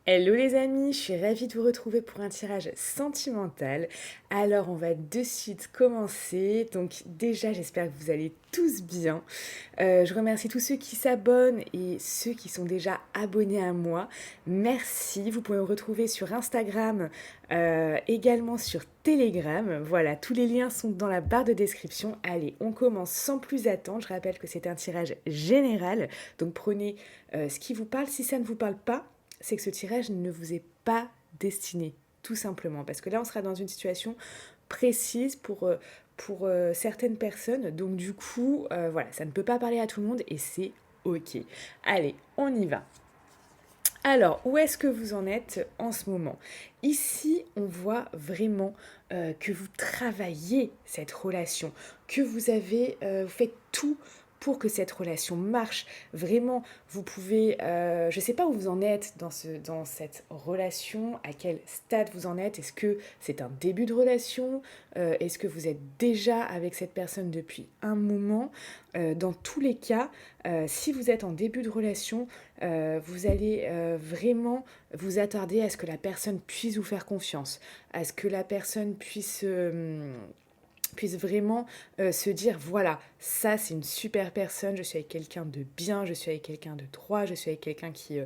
Hello les amis, je suis ravie de vous retrouver pour un tirage sentimental. Alors on va de suite commencer. Donc déjà j'espère que vous allez tous bien. Je remercie tous ceux qui s'abonnent et ceux qui sont déjà abonnés à moi. Merci. Vous pouvez me retrouver sur Instagram, également sur Telegram. Voilà, tous les liens sont dans la barre de description. Allez, on commence sans plus attendre. Je rappelle que c'est un tirage général. Donc prenez ce qui vous parle. Si ça ne vous parle pas, c'est que ce tirage ne vous est pas destiné, tout simplement. Parce que là, on sera dans une situation précise pour certaines personnes. Donc du coup, voilà, ça ne peut pas parler à tout le monde et c'est ok. Allez, on y va. Alors, où est-ce que vous en êtes en ce moment? Ici, on voit vraiment que vous travaillez cette relation, que vous faites tout pour que cette relation marche. Vraiment, vous pouvez, je ne sais pas où vous en êtes dans cette relation, à quel stade vous en êtes. Est-ce que c'est un début de relation? Est-ce que vous êtes déjà avec cette personne depuis un moment? Dans tous les cas, si vous êtes en début de relation, vous allez vraiment vous attarder à ce que la personne puisse vous faire confiance, à ce que la personne puisse vraiment se dire, voilà, ça c'est une super personne, je suis avec quelqu'un de bien, je suis avec quelqu'un de droit, je suis avec quelqu'un qui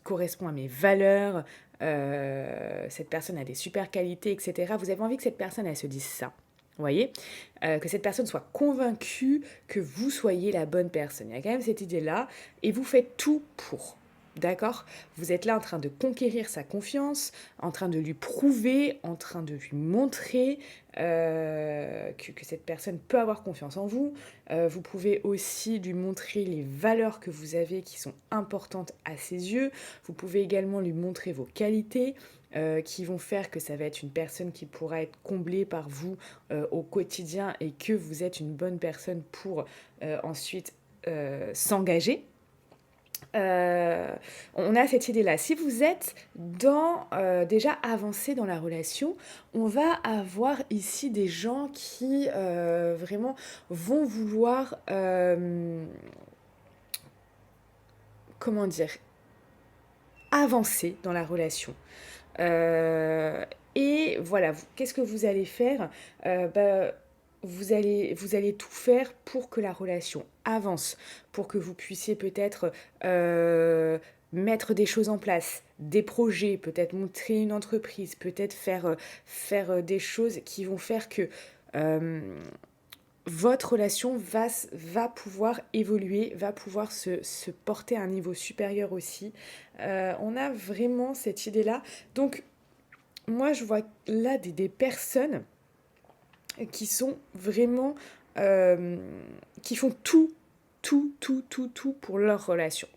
correspond à mes valeurs, cette personne a des super qualités, etc. Vous avez envie que cette personne, elle se dise ça. Vous voyez, que cette personne soit convaincue que vous soyez la bonne personne. Il y a quand même cette idée-là, et vous faites tout pour. D'accord? Vous êtes là en train de conquérir sa confiance, en train de lui prouver, en train de lui montrer que cette personne peut avoir confiance en vous. Vous pouvez aussi lui montrer les valeurs que vous avez qui sont importantes à ses yeux. Vous pouvez également lui montrer vos qualités. Qui vont faire que ça va être une personne qui pourra être comblée par vous au quotidien et que vous êtes une bonne personne pour ensuite s'engager. Euh, on a cette idée-là. Si vous êtes déjà avancé dans la relation, on va avoir ici des gens qui vraiment vont vouloir, comment dire, avancer dans la relation. Euh, et voilà, qu'est-ce que vous allez faire? Vous allez tout faire pour que la relation avance, pour que vous puissiez peut-être mettre des choses en place, des projets, peut-être monter une entreprise, peut-être faire des choses qui vont faire que euh, votre relation va pouvoir évoluer, va pouvoir se porter à un niveau supérieur aussi. On a vraiment cette idée-là. Donc, moi, je vois là des personnes qui sont vraiment... euh, qui font tout pour leur relation.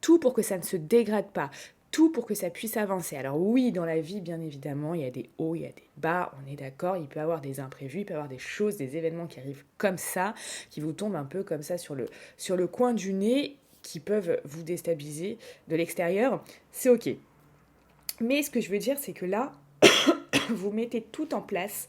Tout pour que ça ne se dégrade pas. Tout pour que ça puisse avancer. Alors oui, dans la vie, bien évidemment, il y a des hauts, il y a des bas, on est d'accord, il peut y avoir des imprévus, il peut y avoir des choses, des événements qui arrivent comme ça, qui vous tombent un peu comme ça sur le coin du nez, qui peuvent vous déstabiliser de l'extérieur. C'est ok. Mais ce que je veux dire, c'est que là, vous mettez tout en place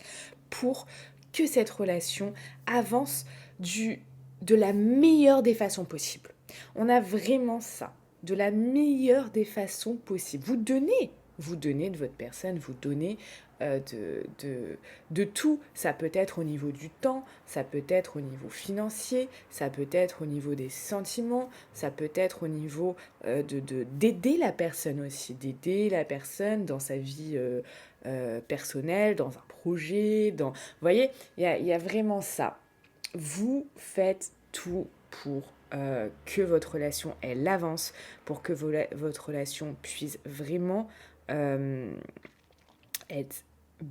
pour que cette relation avance de la meilleure des façons possibles. On a vraiment ça, de la meilleure des façons possibles. Vous donnez de votre personne, vous donnez de tout. Ça peut être au niveau du temps, ça peut être au niveau financier, ça peut être au niveau des sentiments, ça peut être au niveau d'aider la personne aussi, d'aider la personne dans sa vie personnelle, dans un projet, vous voyez, il y a vraiment ça. Vous faites tout pour que votre relation, elle avance, pour que votre relation puisse vraiment euh, être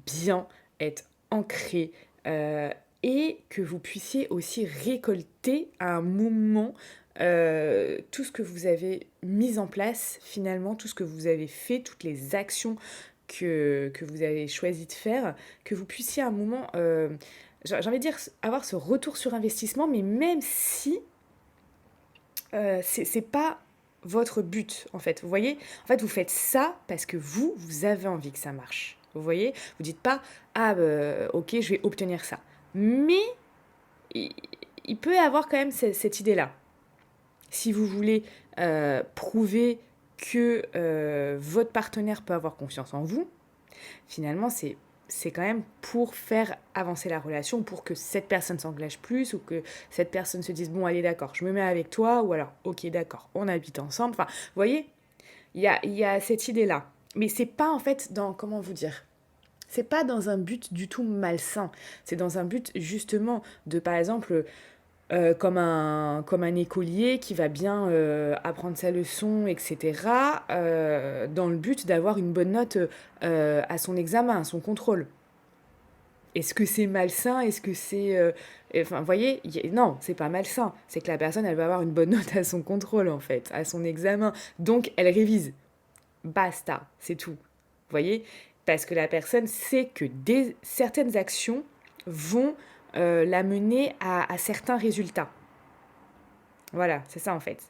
bien, être ancrée, et que vous puissiez aussi récolter à un moment tout ce que vous avez mis en place, finalement, tout ce que vous avez fait, toutes les actions que vous avez choisi de faire, que vous puissiez à un moment, j'ai envie de dire, avoir ce retour sur investissement, mais même si c'est pas votre but, en fait. Vous voyez? En fait, vous faites ça parce que vous avez envie que ça marche. Vous voyez? Vous dites pas, ah, ok, je vais obtenir ça. Mais il, il peut y avoir quand même cette idée-là. Si vous voulez prouver que votre partenaire peut avoir confiance en vous, finalement, c'est quand même pour faire avancer la relation, pour que cette personne s'engage plus, ou que cette personne se dise, bon, allez, d'accord, je me mets avec toi, ou alors, ok, d'accord, on habite ensemble. Enfin, vous voyez, il y a cette idée-là. Mais c'est pas, en fait, dans, comment vous dire, c'est pas dans un but du tout malsain. C'est dans un but, justement, de, par exemple, comme un écolier qui va bien apprendre sa leçon, etc., dans le but d'avoir une bonne note à son examen, à son contrôle. Est-ce que c'est malsain? Est-ce que c'est... Enfin, vous voyez, non, c'est pas malsain. C'est que la personne, elle va avoir une bonne note à son contrôle, en fait, à son examen. Donc, elle révise. Basta, c'est tout. Vous voyez? Parce que la personne sait que certaines actions vont la mener à certains résultats. Voilà, c'est ça en fait.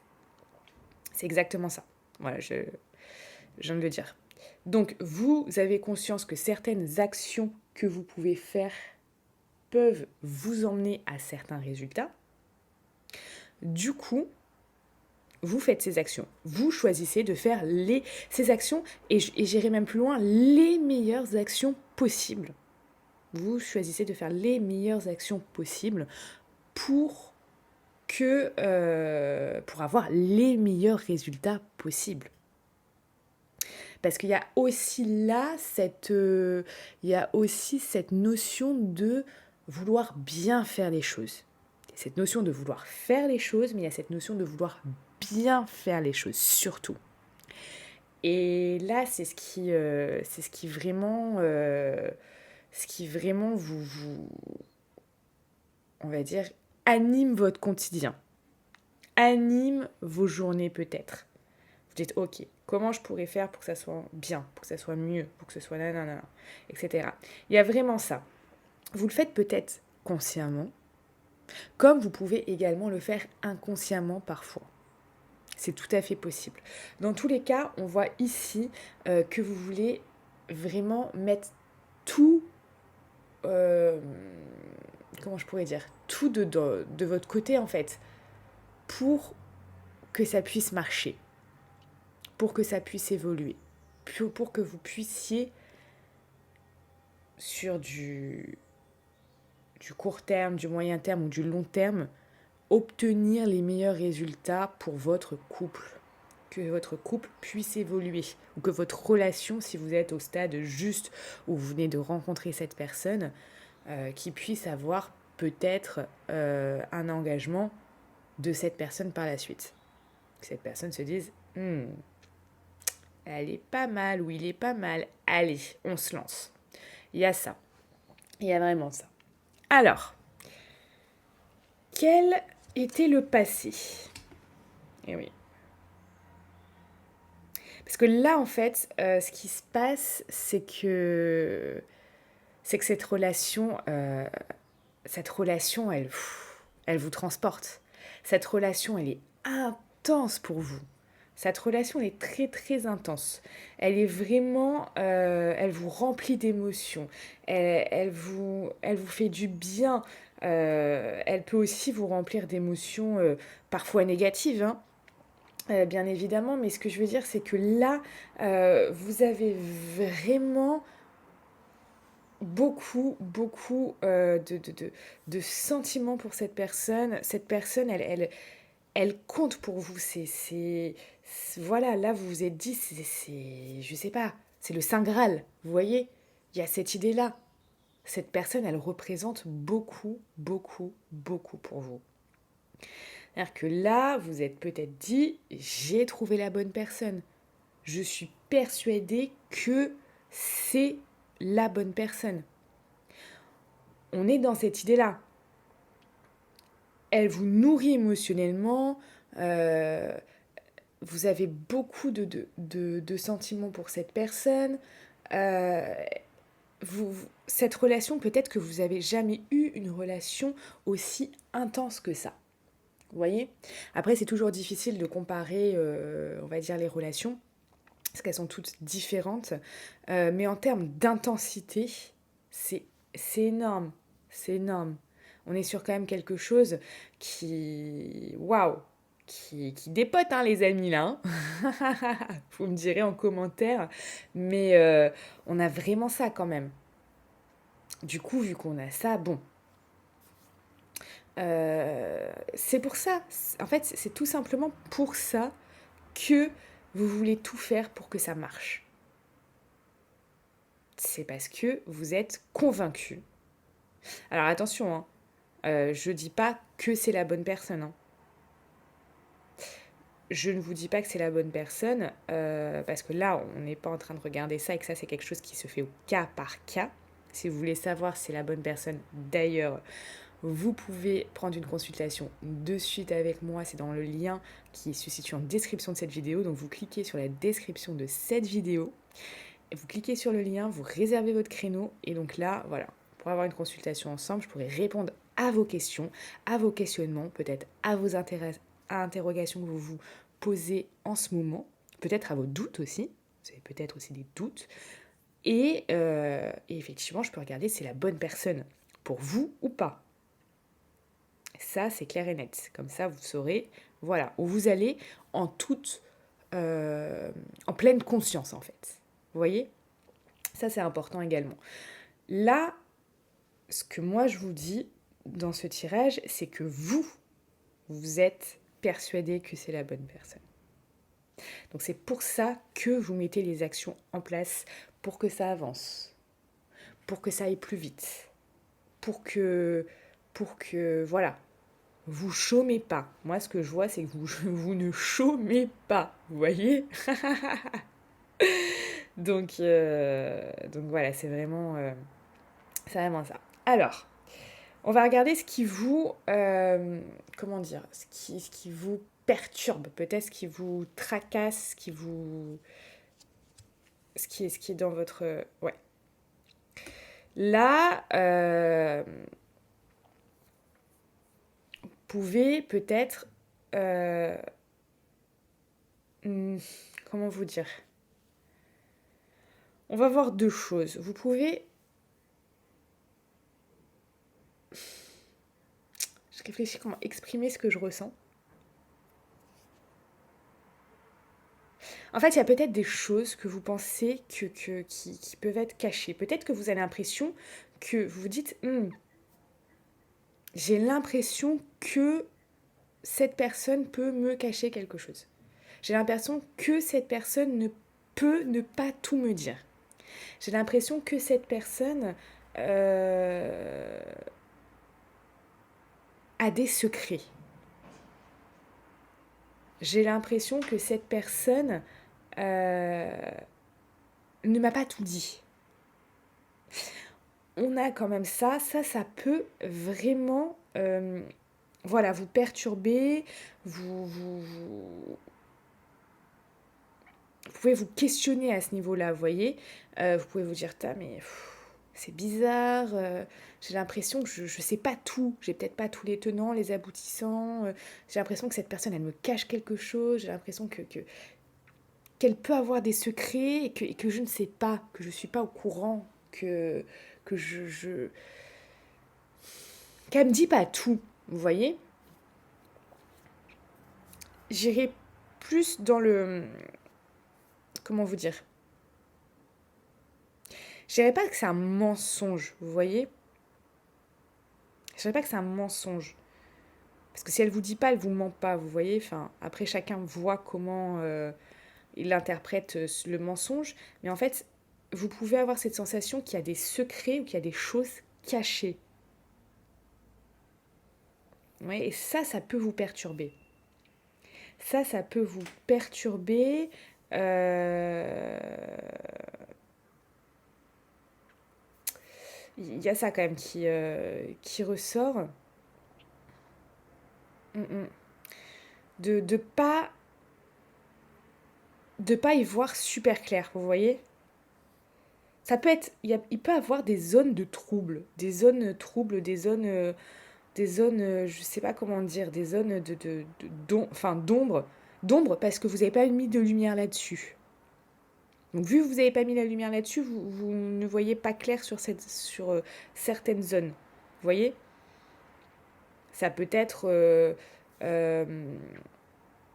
C'est exactement ça. Voilà, je viens de le dire. Donc, vous avez conscience que certaines actions que vous pouvez faire peuvent vous emmener à certains résultats. Du coup, vous faites ces actions. Vous choisissez de faire ces actions, et j'irai même plus loin, les meilleures actions possibles. Vous choisissez de faire les meilleures actions possibles pour pour avoir les meilleurs résultats possibles. Parce qu'il y a aussi là il y a aussi cette notion de vouloir bien faire les choses. Cette notion de vouloir faire les choses, mais il y a cette notion de vouloir bien faire les choses, surtout. Et là, c'est ce qui vraiment, on va dire, anime votre quotidien, anime vos journées peut-être. Vous dites, ok, comment je pourrais faire pour que ça soit bien, pour que ça soit mieux, pour que ce soit nanana, etc. Il y a vraiment ça. Vous le faites peut-être consciemment, comme vous pouvez également le faire inconsciemment parfois. C'est tout à fait possible. Dans tous les cas, on voit ici que vous voulez vraiment mettre tout, comment je pourrais dire, tout de votre côté en fait, pour que ça puisse marcher, pour que ça puisse évoluer, pour que vous puissiez, sur du court terme, du moyen terme ou du long terme, obtenir les meilleurs résultats pour votre couple. Que votre couple puisse évoluer, ou que votre relation, si vous êtes au stade juste où vous venez de rencontrer cette personne, qui puisse avoir peut-être un engagement de cette personne par la suite. Que cette personne se dise elle est pas mal ou il est pas mal, allez, on se lance. Il y a ça. Il y a vraiment ça. Alors, quel était le passé? Eh oui. Parce que là, en fait, ce qui se passe, c'est que cette relation, elle vous transporte. Cette relation, elle est intense pour vous. Cette relation, elle est très, très intense. Elle est vraiment... elle vous remplit d'émotions. Elle vous fait du bien. Elle peut aussi vous remplir d'émotions parfois négatives, hein. Bien évidemment, mais ce que je veux dire, c'est que là, vous avez vraiment beaucoup, beaucoup de sentiments pour cette personne. Cette personne, elle compte pour vous. Voilà, là, vous vous êtes dit, je sais pas, c'est le Saint Graal. Vous voyez, il y a cette idée-là. Cette personne, elle représente beaucoup, beaucoup, beaucoup pour vous. C'est-à-dire que là, vous êtes peut-être dit, j'ai trouvé la bonne personne. Je suis persuadée que c'est la bonne personne. On est dans cette idée-là. Elle vous nourrit émotionnellement. Vous avez beaucoup de sentiments pour cette personne. Euh, cette relation, peut-être que vous n'avez jamais eu une relation aussi intense que ça. Vous voyez? Après, c'est toujours difficile de comparer, on va dire, les relations, parce qu'elles sont toutes différentes. Mais en termes d'intensité, c'est énorme. C'est énorme. On est sur quand même quelque chose qui... Waouh! qui dépote, hein, les amis, là. Hein. Vous me direz en commentaire. Mais on a vraiment ça quand même. Du coup, vu qu'on a ça, bon. C'est pour ça. En fait, c'est tout simplement pour ça que vous voulez tout faire pour que ça marche. C'est parce que vous êtes convaincu. Alors attention, hein, je dis pas que c'est la bonne personne. Hein. Je ne vous dis pas que c'est la bonne personne, parce que là, on n'est pas en train de regarder ça et que ça, c'est quelque chose qui se fait au cas par cas. Si vous voulez savoir si c'est la bonne personne, d'ailleurs, vous pouvez prendre une consultation de suite avec moi. C'est dans le lien qui se situe en description de cette vidéo. Donc, vous cliquez sur la description de cette vidéo. Vous cliquez sur le lien, vous réservez votre créneau. Et donc là, voilà, pour avoir une consultation ensemble, je pourrai répondre à vos questions, à vos questionnements, peut-être à vos interrogations que vous vous posez en ce moment, peut-être à vos doutes aussi. Vous avez peut-être aussi des doutes. Et effectivement, je peux regarder si c'est la bonne personne pour vous ou pas. Ça, c'est clair et net. Comme ça, vous saurez, voilà, où vous allez en en pleine conscience, en fait. Vous voyez ? Ça, c'est important également. Là, ce que moi, je vous dis dans ce tirage, c'est que vous êtes persuadé que c'est la bonne personne. Donc, c'est pour ça que vous mettez les actions en place pour que ça avance, pour que ça aille plus vite, pour que voilà, vous chômez pas. Moi, ce que je vois, c'est que vous ne chômez pas. Vous voyez ? donc voilà, c'est vraiment ça. Alors, on va regarder ce qui vous... comment dire ? Ce qui vous perturbe, peut-être ce qui vous tracasse, ce qui est dans votre... ouais. Là, vous pouvez peut-être... comment vous dire ? On va voir deux choses. Vous pouvez... Je réfléchis comment exprimer ce que je ressens. En fait, il y a peut-être des choses que vous pensez qui peuvent être cachées. Peut-être que vous avez l'impression que vous vous dites j'ai l'impression que cette personne peut me cacher quelque chose. J'ai l'impression que cette personne ne peut ne pas tout me dire. J'ai l'impression que cette personne a des secrets. J'ai l'impression que cette personne ne m'a pas tout dit. On a quand même ça peut vraiment voilà, vous perturber, vous pouvez vous questionner à ce niveau-là, vous voyez. Vous pouvez vous dire, mais c'est bizarre, j'ai l'impression que je sais pas tout, j'ai peut-être pas tous les tenants, les aboutissants, j'ai l'impression que cette personne, elle me cache quelque chose, j'ai l'impression qu'elle peut avoir des secrets et que je ne sais pas, que je suis pas au courant, que qu'elle me dit pas tout, vous voyez. J'irai plus dans le... Comment vous dire ? Je dirais pas que c'est un mensonge, vous voyez. Je dirais pas que c'est un mensonge. Parce que si elle vous dit pas, elle vous ment pas, vous voyez. Enfin, après, chacun voit comment il interprète le mensonge. Mais en fait, vous pouvez avoir cette sensation qu'il y a des secrets ou qu'il y a des choses cachées. Ouais, et ça peut vous perturber. Ça peut vous perturber. Il y a ça quand même qui ressort. De pas y voir super clair, vous voyez. Ça peut être, il peut avoir des zones de trouble, des zones, je sais pas comment dire, des zones d'ombre, parce que vous n'avez pas mis de lumière là-dessus. Donc vu que vous n'avez pas mis la lumière là-dessus, vous ne voyez pas clair sur certaines zones. Vous voyez ? Ça peut être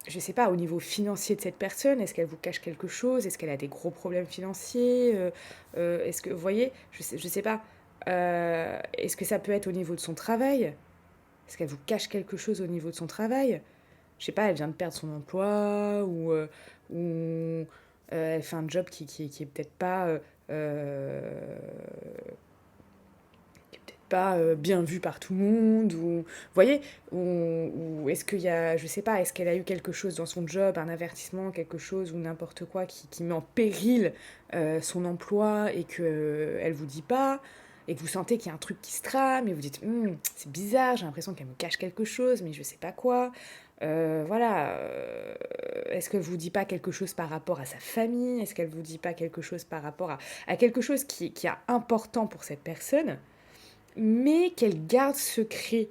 je sais pas, au niveau financier de cette personne, est-ce qu'elle vous cache quelque chose? Est-ce qu'elle a des gros problèmes financiers? Est-ce que, vous voyez, je sais pas. Est-ce que ça peut être au niveau de son travail? Est-ce qu'elle vous cache quelque chose au niveau de son travail? Je sais pas, elle vient de perdre son emploi ou elle fait un job qui est peut-être pas, qui est peut-être pas bien vu par tout le monde. Ou, vous voyez, ou est-ce qu'il y a, je sais pas, est-ce qu'elle a eu quelque chose dans son job, un avertissement, quelque chose ou n'importe quoi qui met en péril son emploi et qu'elle vous dit pas et que vous sentez qu'il y a un truc qui se trame et vous dites c'est bizarre, j'ai l'impression qu'elle me cache quelque chose, mais je sais pas quoi. Voilà. Est-ce qu'elle vous dit pas quelque chose par rapport à sa famille? Est-ce qu'elle vous dit pas quelque chose par rapport à quelque chose qui est important pour cette personne, mais qu'elle garde secret,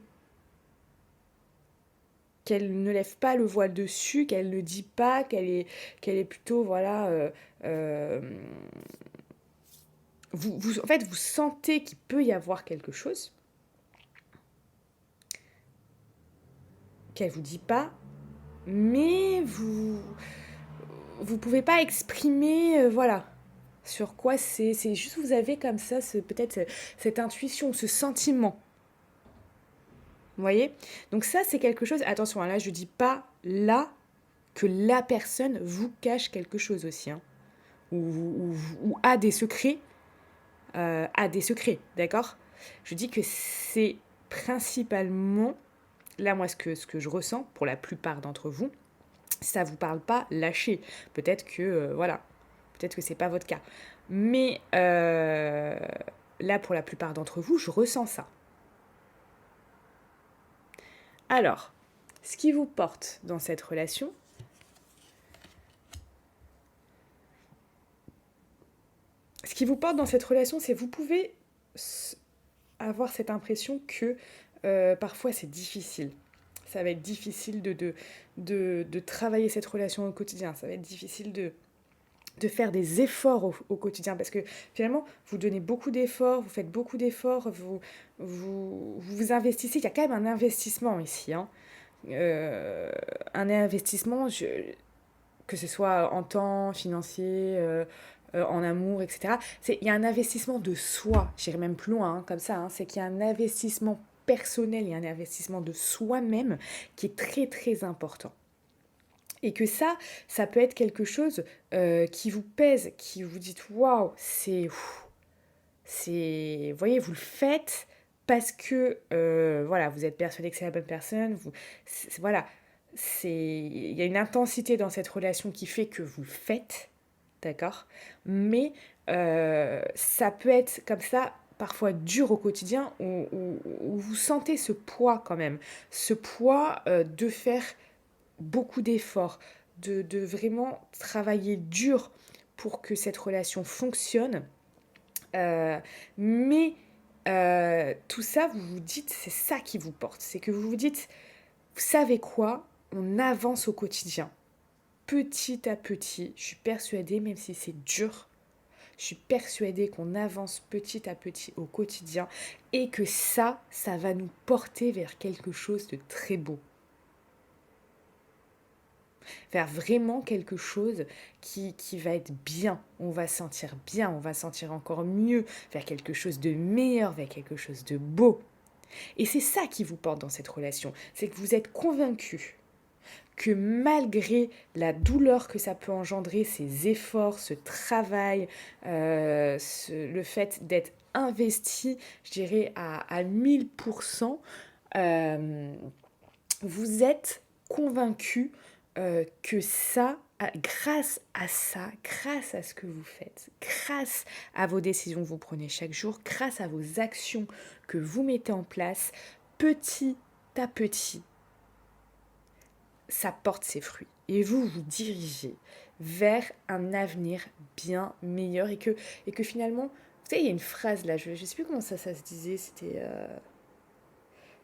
qu'elle ne lève pas le voile dessus, qu'elle ne dit pas, qu'elle est plutôt, voilà, euh, en fait, vous sentez qu'il peut y avoir quelque chose qu'elle vous dit pas, mais vous pouvez pas exprimer, voilà, sur quoi c'est juste vous avez comme ça, peut-être cette intuition, ce sentiment. Vous voyez? Donc ça, c'est quelque chose, attention, hein, là, je dis pas là que la personne vous cache quelque chose aussi, hein, ou a des secrets, d'accord? Je dis que c'est principalement, là, moi, ce que je ressens, pour la plupart d'entre vous, ça vous parle pas, lâchez. Peut-être que, voilà, peut-être que c'est pas votre cas. Mais là, pour la plupart d'entre vous, je ressens ça. Alors, ce qui vous porte dans cette relation, c'est vous pouvez avoir cette impression que parfois c'est difficile. Ça va être difficile de travailler cette relation au quotidien. Ça va être difficile de faire des efforts au quotidien parce que finalement, vous donnez beaucoup d'efforts, vous faites beaucoup d'efforts, vous investissez. Il y a quand même un investissement ici. Hein. Un investissement, que ce soit en temps, financier, en amour, etc. Il y a un investissement de soi, j'irai même plus loin, hein, comme ça, hein, c'est qu'il y a un investissement personnel, il y a un investissement de soi-même qui est très très important. Et que ça peut être quelque chose qui vous pèse, qui vous dites waouh, vous voyez, vous le faites parce que voilà, vous êtes persuadé que c'est la bonne personne, voilà, il y a une intensité dans cette relation qui fait que vous le faites, d'accord? Mais ça peut être comme ça parfois dur au quotidien où vous sentez ce poids quand même, ce poids de faire beaucoup d'efforts, de vraiment travailler dur pour que cette relation fonctionne. Mais tout ça, vous vous dites, c'est ça qui vous porte. C'est que vous vous dites, vous savez quoi? On avance au quotidien. Petit à petit, je suis persuadée, même si c'est dur, je suis persuadée qu'on avance petit à petit au quotidien et que ça va nous porter vers quelque chose de très beau. Vers vraiment quelque chose qui va être bien. On va sentir bien, on va sentir encore mieux, vers quelque chose de meilleur, vers quelque chose de beau. Et c'est ça qui vous porte dans cette relation. C'est que vous êtes convaincu que malgré la douleur que ça peut engendrer, ces efforts, ce travail, le fait d'être investi, je dirais, à 1000%, vous êtes convaincu que grâce à ce que vous faites, grâce à vos décisions que vous prenez chaque jour, grâce à vos actions que vous mettez en place, petit à petit, ça porte ses fruits. Et vous vous dirigez vers un avenir bien meilleur et que finalement, vous savez, il y a une phrase là, je ne sais plus comment ça se disait, c'était...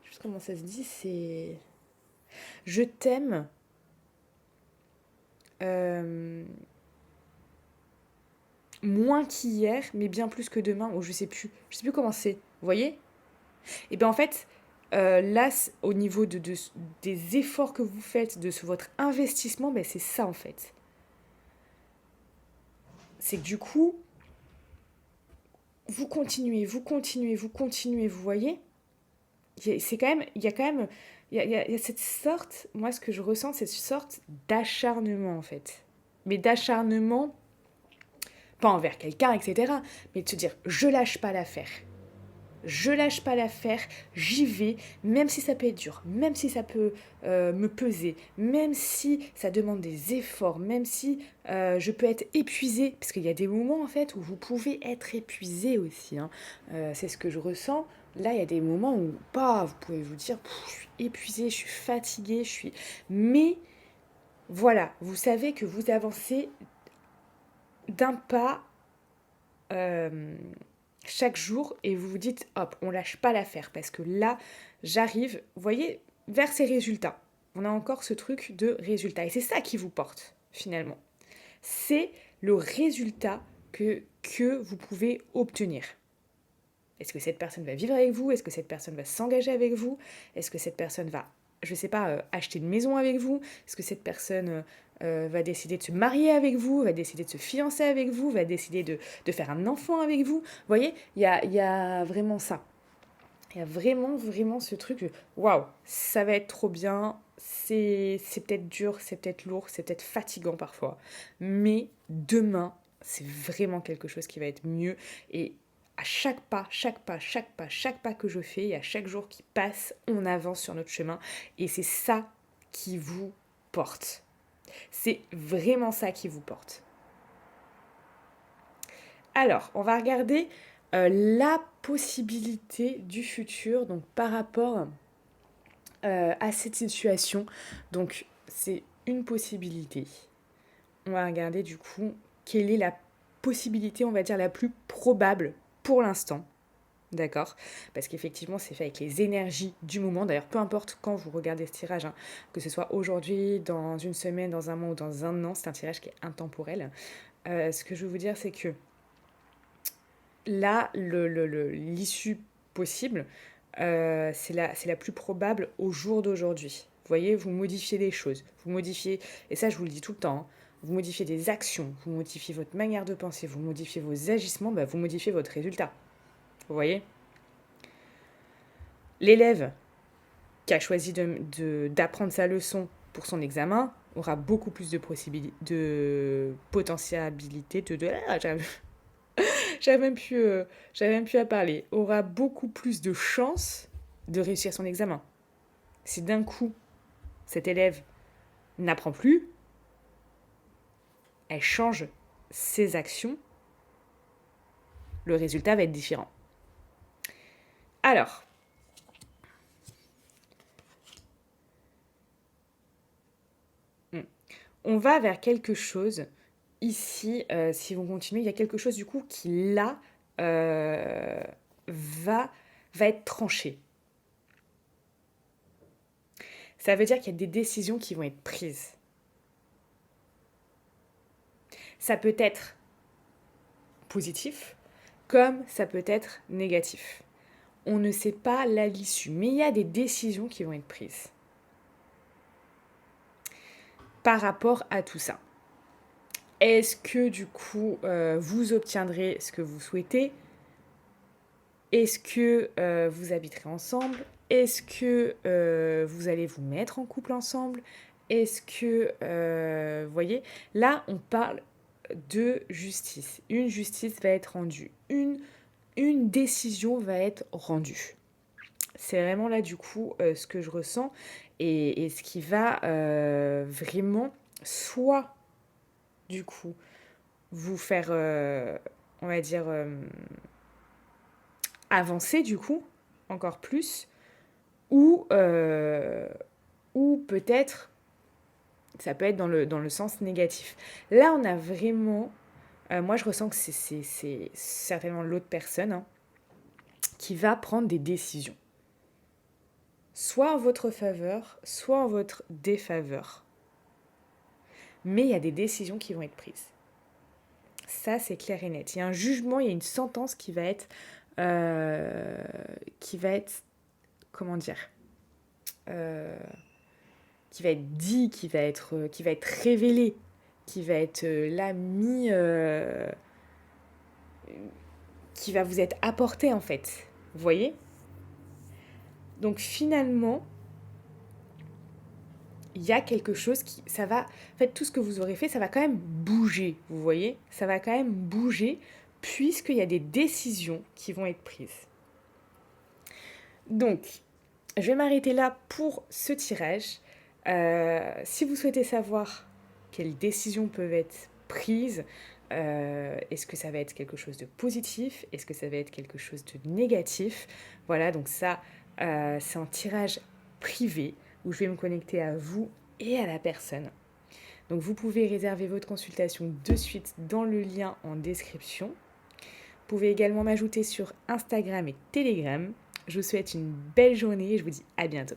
je sais plus comment ça se dit, c'est... Je t'aime... moins qu'hier, mais bien plus que demain, ou je sais plus comment c'est. Vous voyez? Et bien en fait, là, au niveau des efforts que vous faites, votre investissement, ben, c'est ça en fait. C'est que du coup, vous continuez, vous continuez, vous continuez, vous voyez. C'est quand même, il y a quand même, il y a cette sorte, moi ce que je ressens, c'est cette sorte d'acharnement en fait. Mais d'acharnement, pas envers quelqu'un, etc. Mais de se dire, je lâche pas l'affaire. Je lâche pas l'affaire, j'y vais, même si ça peut être dur, même si ça peut me peser, même si ça demande des efforts, même si je peux être épuisée, parce qu'il y a des moments en fait où vous pouvez être épuisé aussi, hein. C'est ce que je ressens. Là, il y a des moments où bah, vous pouvez vous dire, je suis épuisée, je suis fatiguée, je suis... Mais voilà, vous savez que vous avancez d'un pas euh, chaque jour et vous vous dites hop, on lâche pas l'affaire parce que là, j'arrive, vous voyez, vers ces résultats. On a encore ce truc de résultat et c'est ça qui vous porte finalement. C'est le résultat que vous pouvez obtenir. Est-ce que cette personne va vivre avec vous? Est-ce que cette personne va s'engager avec vous? Est-ce que cette personne va, je ne sais pas, acheter une maison avec vous? Est-ce que cette personne va décider de se marier avec vous? Va décider de se fiancer avec vous? Va décider de faire un enfant avec vous? Vous voyez, il y a vraiment ça. Il y a vraiment, vraiment ce truc, waouh, ça va être trop bien, c'est peut-être dur, c'est peut-être lourd, c'est peut-être fatigant parfois, mais demain, c'est vraiment quelque chose qui va être mieux. Et à chaque pas, chaque pas, chaque pas, chaque pas que je fais, et à chaque jour qui passe, on avance sur notre chemin. Et c'est ça qui vous porte. C'est vraiment ça qui vous porte. Alors, on va regarder la possibilité du futur, donc par rapport à cette situation. Donc, c'est une possibilité. On va regarder du coup quelle est la possibilité, on va dire, la plus probable pour l'instant. D'accord? Parce qu'effectivement, c'est fait avec les énergies du moment. D'ailleurs, peu importe quand vous regardez ce tirage, hein, que ce soit aujourd'hui, dans une semaine, dans un mois ou dans un an, c'est un tirage qui est intemporel. Ce que je veux vous dire, c'est que là, l'issue possible, c'est la plus probable au jour d'aujourd'hui. Vous voyez, vous modifiez des choses, vous modifiez, et ça je vous le dis tout le temps, hein, vous modifiez des actions, vous modifiez votre manière de penser, vous modifiez vos agissements, bah, vous modifiez votre résultat. Vous voyez? L'élève qui a choisi d'apprendre sa leçon pour son examen aura beaucoup plus de possibilités, de potentialité, j'avais même plus à parler, aura beaucoup plus de chances de réussir son examen. Si d'un coup, cet élève n'apprend plus, elle change ses actions, le résultat va être différent. Alors, on va vers quelque chose. Ici, si vous continuez, il y a quelque chose du coup qui là va être tranché. Ça veut dire qu'il y a des décisions qui vont être prises. Ça peut être positif, comme ça peut être négatif. On ne sait pas l'issue, mais il y a des décisions qui vont être prises par rapport à tout ça. Est-ce que du coup, vous obtiendrez ce que vous souhaitez? Est-ce que vous habiterez ensemble? Est-ce que vous allez vous mettre en couple ensemble? Est-ce que, vous voyez, là, on parle de justice. Une justice va être rendue. Une décision va être rendue. C'est vraiment là, du coup, ce que je ressens et ce qui va vraiment soit, du coup, vous faire, on va dire, avancer, du coup, encore plus, ou, ou peut-être, ça peut être dans le sens négatif. Là, on a vraiment, moi je ressens que c'est certainement l'autre personne, hein, qui va prendre des décisions. Soit en votre faveur, soit en votre défaveur. Mais il y a des décisions qui vont être prises. Ça, c'est clair et net. Il y a un jugement, il y a une sentence qui va être comment dire, qui va être dit, qui va être révélé, qui va être là mis, qui va vous être apporté en fait. Vous voyez? Donc finalement, il y a quelque chose ça va, en fait, tout ce que vous aurez fait, ça va quand même bouger, vous voyez? Ça va quand même bouger puisqu'il y a des décisions qui vont être prises. Donc, je vais m'arrêter là pour ce tirage. Si vous souhaitez savoir quelles décisions peuvent être prises, est-ce que ça va être quelque chose de positif? Est-ce que ça va être quelque chose de négatif? Voilà, donc ça, c'est un tirage privé où je vais me connecter à vous et à la personne. Donc vous pouvez réserver votre consultation de suite dans le lien en description. Vous pouvez également m'ajouter sur Instagram et Telegram. Je vous souhaite une belle journée et je vous dis à bientôt.